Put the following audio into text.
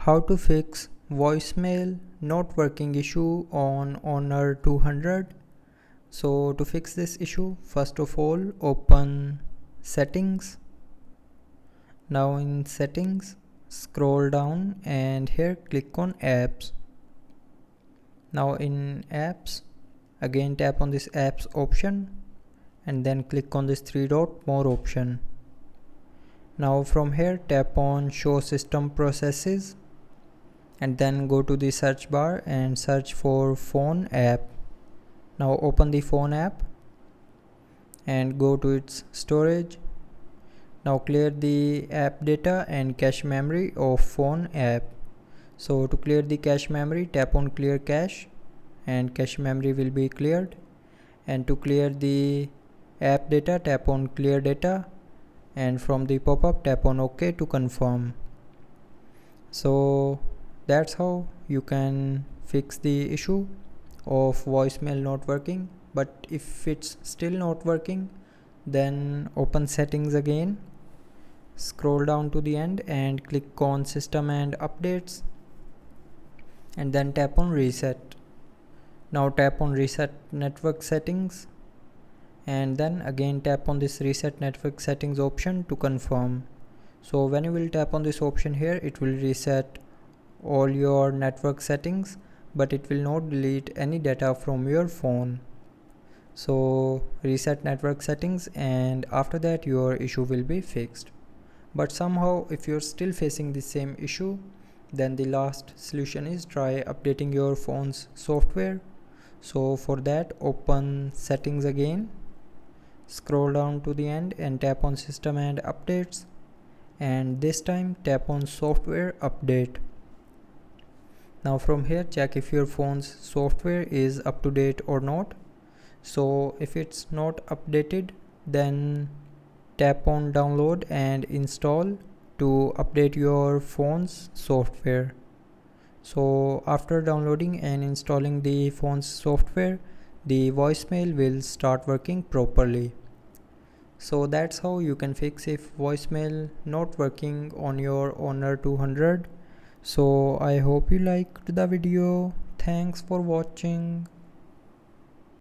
How to fix voicemail not working issue on Honor 200. So to fix this issue, first of all open settings. Now in settings, scroll down and here click on apps. Now in apps, again tap on this apps option and then click on this three dot more option. Now from here tap on show system processes and then go to the search bar and search for phone app. Now open the phone app and go to its storage. Now clear the app data and cache memory of phone app. So to clear the cache memory, tap on clear cache and cache memory will be cleared. And to clear the app data, tap on clear data and from the pop-up tap on OK to confirm. So that's how you can fix the issue of voicemail not working. But if it's still not working, then open settings again, scroll down to the end and click on system and updates and then tap on reset. Now tap on reset network settings and then again tap on this reset network settings option to confirm. So when you will tap on this option here, it will reset all your network settings, but it will not delete any data from your phone. So reset network settings and after that your issue will be fixed. But somehow if you're still facing the same issue, then the last solution is try updating your phone's software. So for that, open settings again, scroll down to the end and tap on system and updates and this time tap on software update. Now from here check if your phone's software is up to date or not. So if it's not updated, then tap on download and install to update your phone's software. So after downloading and installing the phone's software, the voicemail will start working properly. So that's how you can fix if voicemail not working on your Honor 200. So I hope you liked the video. Thanks for watching.